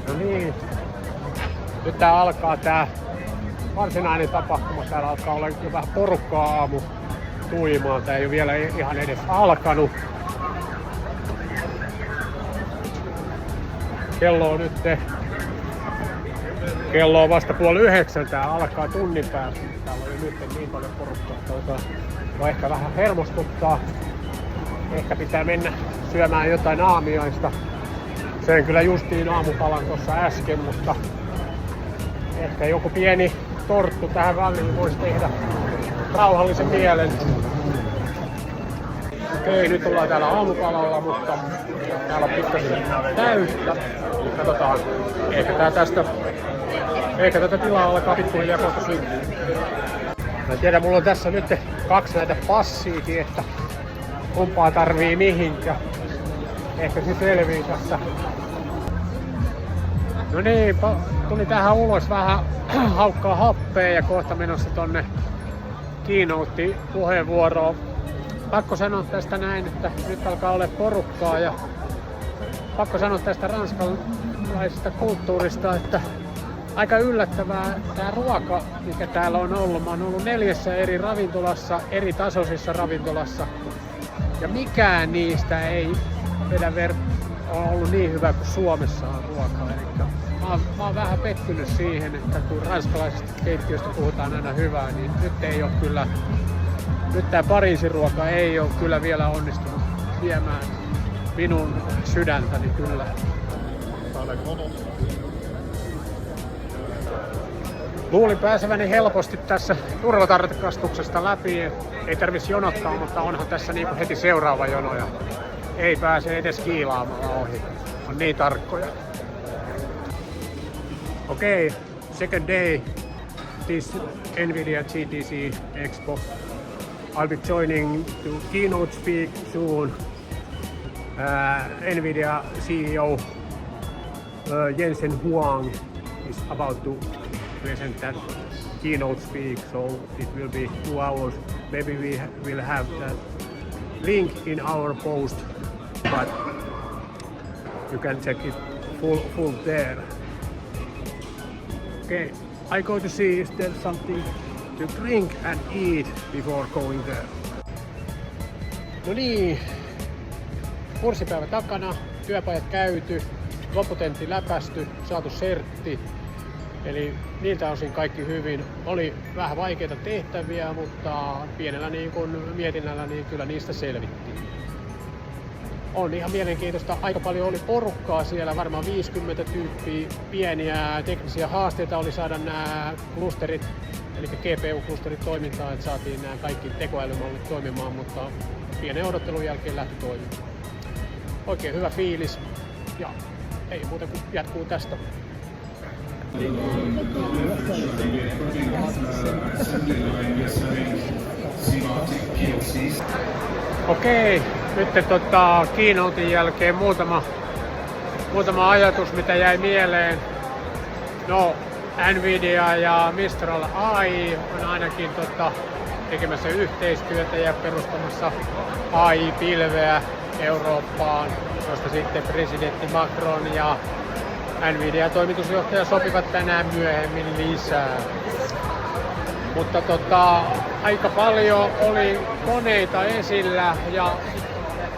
No niin, nyt tää alkaa tää varsinainen tapahtuma. Täällä alkaa olla jo vähän porukkaa aamu tuimaan. Tää ei ole vielä ihan edes alkanut. Kello on vasta 8:30. Tää alkaa tunnin päästä. Täällä on jo nyt niin paljon porukkaa, että ehkä vähän hermostuttaa. Ehkä pitää mennä syömään jotain aamiaista. Söin kyllä justiin aamupalan tuossa äsken, mutta ehkä joku pieni torttu tähän väliin voisi tehdä rauhallisen mielen. Okei, nyt ollaan täällä aamupalalla, mutta täällä on pikkasen täyttä. Katsotaan, ehkä tätä tilaa alkaa pikkuhiljaa kohta syntyä. Mä tiedän, mulla on tässä nyt 2 näitä passiikin, että kumpaa tarvii mihinkä. Ehkä se selvii tässä. No niin, tuli tähän ulos vähän haukkaa happea ja kohta menossa tonne keynote-puheenvuoroon. Pakko sanoa tästä näin, että nyt alkaa olla porukkaa ja pakko sanoa tästä ranskalaisesta kulttuurista, että aika yllättävää tää ruoka, mikä täällä on ollut. Mä oon ollut 4 eri ravintolassa, eri tasoisissa ravintolassa ja mikään niistä ei on ollut niin hyvä kuin Suomessa on ruokaa. Eli mä oon vähän pettynyt siihen, että kun ranskalaisesta keittiöstä puhutaan aina hyvää, niin nyt tää Pariisin ruoka ei ole kyllä vielä onnistunut viemään minun sydäntäni kyllä. Luulin pääseväni helposti tässä turvatarkastuksesta läpi. Ei tarvitsisi jonottaa, mutta onhan tässä niinku heti seuraava jono ja ei pääse edes kiilaamalla ohi. On niin tarkkoja. Okay, second day this NVIDIA GTC Expo. I'll be joining to keynote speak soon. NVIDIA CEO Jensen Huang is about to present that keynote speak, so it will be 2 hours. Maybe we will have that link in our post, but you can check it full there. Okay, I go to see if there's something to drink and eat before going there. No niin, kurssipäivä takana, työpajat käyty, lopputentti läpästy, saatu sertti. Eli niiltä osin kaikki hyvin. Oli vähän vaikeita tehtäviä, mutta pienellä niin kuin mietinnällä niin kyllä niistä selvittiin. On ihan mielenkiintoista. Aika paljon oli porukkaa siellä, varmaan 50 tyyppiä. Pieniä teknisiä haasteita oli saada nämä klusterit, eli GPU-klusterit toimintaan, että saatiin nämä kaikki tekoälymallit toimimaan, mutta pienen odottelun jälkeen lähti toimimaan. Oikein hyvä fiilis ja ei muuta kuin jatkuu tästä. Okei, nyt keynoten jälkeen muutama ajatus, mitä jäi mieleen. No, NVIDIA ja Mistral AI on ainakin tekemässä yhteistyötä ja perustamassa AI-pilveä Eurooppaan, josta sitten presidentti Macron ja NVIDIA-toimitusjohtaja sopivat tänään myöhemmin lisää. Mutta aika paljon oli koneita esillä ja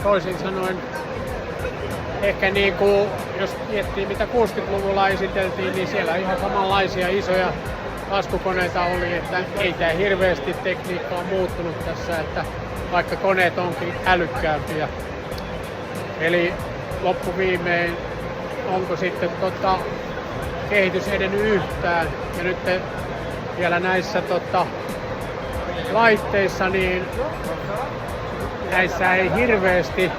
toisin sanoen ehkä niinku, jos miettii mitä 60-luvulla esiteltiin, niin siellä ihan samanlaisia isoja laskukoneita oli, että ei tää hirveästi tekniikka on muuttunut tässä, että vaikka koneet onkin älykkäämpiä. Eli loppuviimein onko sitten kehitys edennyt yhtään ja nyt vielä näissä laitteissa niin näissä ei hirveästi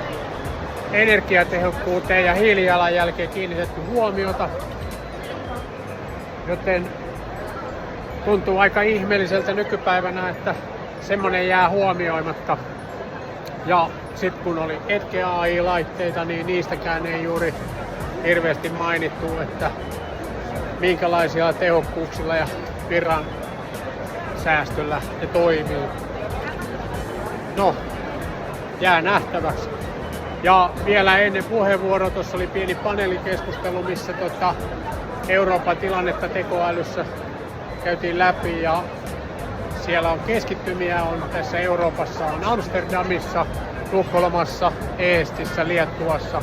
energiatehokkuuteen ja hiilijalanjälkeen kiinnitetty huomiota, joten tuntuu aika ihmeelliseltä nykypäivänä, että semmonen jää huomioimatta. Ja sitten kun oli Edge AI-laitteita, niin niistäkään ei juuri hirveästi mainittu, että minkälaisilla tehokkuuksilla ja virran säästöllä ne toimii. No, jää nähtäväksi. Ja vielä ennen puheenvuoroa tuossa oli pieni paneelikeskustelu, missä Euroopan tilannetta tekoälyssä käytiin läpi ja siellä on keskittymiä, on tässä Euroopassa, on Amsterdamissa, Tukholmassa, Eestissä, Liettuassa,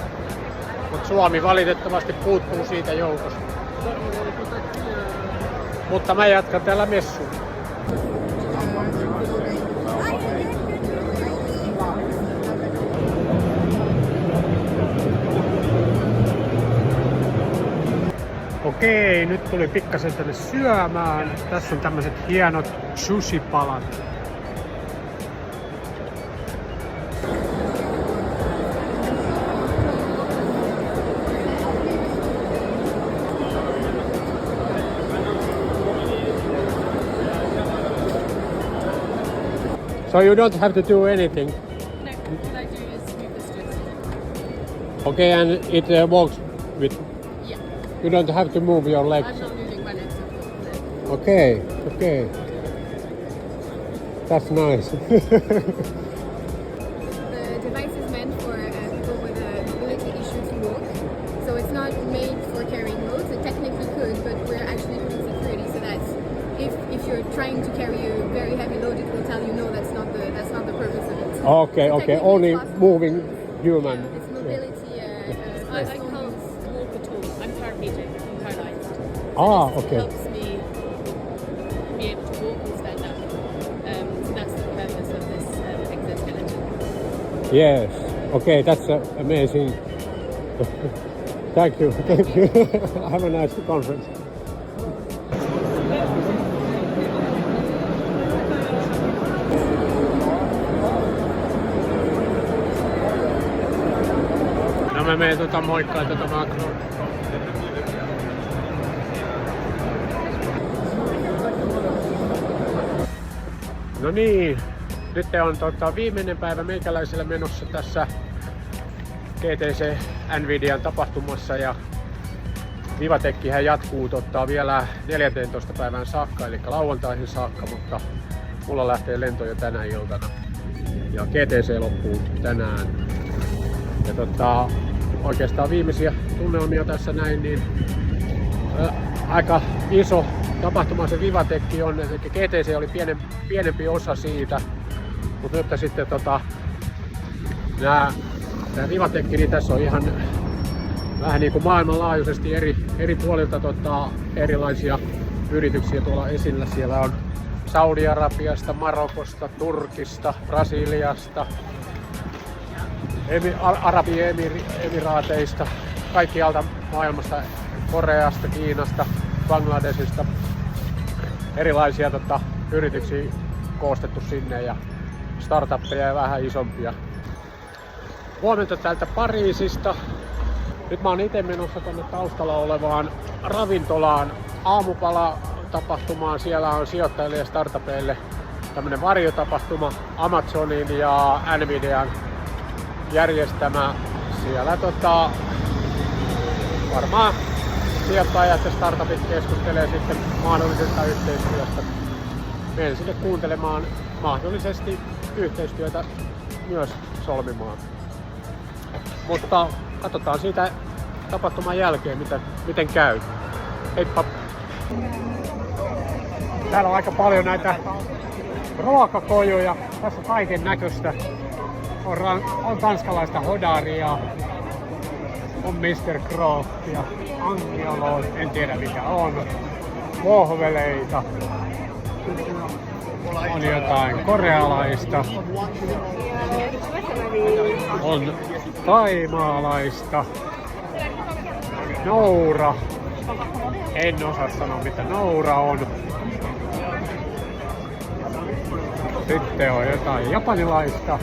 mutta Suomi valitettavasti puuttuu siitä joukosta. Mutta mä jatkan täällä messuun. Okei, nyt tuli pikkasen tänne syömään. Tässä on tämmöiset hienot sushi-palat. So you don't have to do anything? No, all I do is move the sticks. Okay, and it walks with... Yeah, You don't have to move your legs? I'm not moving my legs. Okay, okay. That's nice. The device is meant for people with a mobility issue to walk. So it's not made for carrying loads. It technically could, but we're actually doing security so that if you're trying to carry a very heavy load, it will tell you no, that's not the purpose of it. Okay, So okay. technically Only it's possible. moving human. It's mobility. I can't walk at all. I'm paraplegic, I'm paralysed. Ah, This okay. helps me be able to walk and stand up. So that's the purpose of this exoskeleton. Yes. Okay, that's amazing. Thank you. Thank you. Have a nice conference. No mä menen moikkaa Macron. No niin, nyt on viimeinen päivä meikäläisellä menossa tässä GTC Nvidian tapahtumassa ja Vivatekkihän jatkuu vielä 14 päivän saakka, eli lauantaihin saakka, mutta mulla lähtee lento jo tänä iltana ja GTC loppuu tänään. Ja oikeastaan viimeisiä tunnelmia tässä näin, niin aika iso tapahtuma se Vivatekki on, eli GTC oli pienempi osa siitä, mutta nyt sitten tämä Vivatekki, niin tässä on ihan vähän niin kuin maailmanlaajuisesti eri puolilta erilaisia yrityksiä tuolla esillä. Siellä on Saudi-Arabiasta, Marokosta, Turkista, Brasiliasta, Arabiemiraateista, kaikkialta maailmasta, Koreasta, Kiinasta, Bangladesista, erilaisia yrityksiä koostettu sinne ja startuppeja ja vähän isompia. Huomenta täältä Pariisista. Nyt mä oon itse menossa tänne taustalla olevaan ravintolaan aamupala-tapahtumaan. Siellä on sijoittajille ja startupeille tämmönen varjotapahtuma Amazonin ja Nvidian järjestämä. Siellä varmaan sijoittajat ja startupit keskustelee sitten mahdollisesta yhteistyöstä. Menen sinne kuuntelemaan mahdollisesti yhteistyötä myös solmimaan. Mutta katsotaan siitä tapahtuman jälkeen, miten käy. Heippa! Täällä on aika paljon näitä ruokakojuja. Tässä on kaiken näköistä. On tanskalaista hodaria, on Mr. Croffia, Angiolo, en tiedä mikä on, vohveleita, on jotain korealaista, on thaimaalaista, noura, en osaa sanoa mitä noura on. Sitten on jotain japanilaista.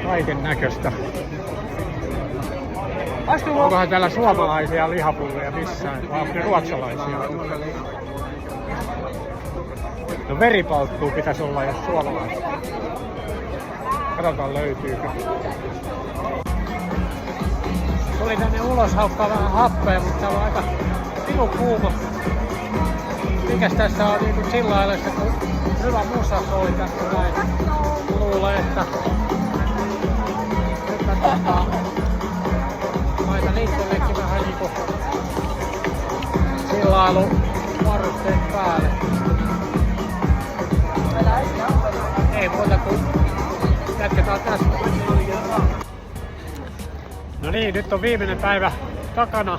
Kaiken näköistä. Onkohan täällä suomalaisia lihapulleja missään, vai onko ne ruotsalaisia? No veripalttuu pitäisi olla, jos suomalaisia. Katsotaan löytyykö. Tuli tänne ulos haukkaa vähän happea, mutta täällä on aika pilun kuuma. Mikäs tässä on niinku chillaillessa, kun hyvä musa soi tässä näin. Luulen, että laitan itsellekin vähän niinku chillailu varusteet päälle. Ei muuta kuin jatketaan tästä. No niin, nyt on viimeinen päivä takana.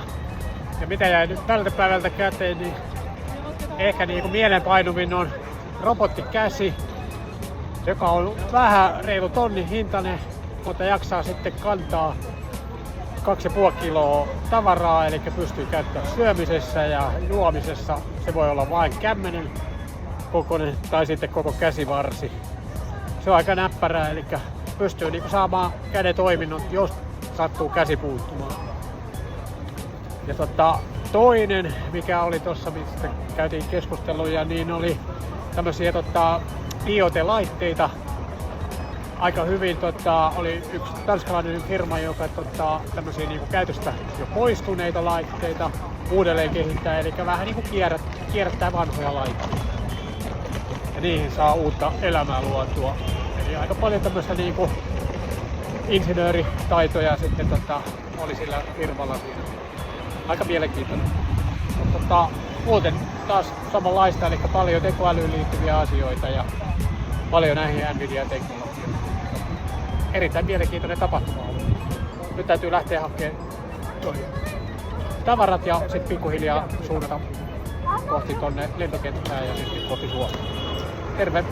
Ja mitä jäi nyt tältä päivältä käteen, niin ehkä niinku mielenpainuvin on robottikäsi, joka on vähän reilu tonnin hintainen, mutta jaksaa sitten kantaa 2,5 kiloa tavaraa, eli pystyy käyttämään syömisessä ja juomisessa. Se voi olla vain kämmenen kokoinen tai sitten koko käsivarsi. Se on aika näppärää, eli pystyy niinku saamaan käden toiminnot, jos sattuu käsi puuttumaan. Ja toinen, mikä oli tuossa, mistä käytiin keskusteluja, niin oli tämmöisiä IoT-laitteita. Aika hyvin oli yksi tanskalainen firma, joka tämmöisiä niinku käytöstä jo poistuneita laitteita uudelleen kehittää, eli vähän niinku kierrättää vanhoja laitteita. Ja niihin saa uutta elämää luotua. Eli aika paljon tämmöistä niinku insinööritaitoja sitten oli sillä firmalla siinä. Aika mielenkiintoinen. Mutta muuten taas samanlaista, eli paljon tekoälyyn liittyviä asioita ja paljon näihin Nvidia-teknologioihin. Erittäin mielenkiintoinen tapahtuma on. Nyt täytyy lähteä hakemaan tavarat ja sitten pikkuhiljaa suunnata kohti tonne lentokenttään ja sitten kohti Suomea. Terve!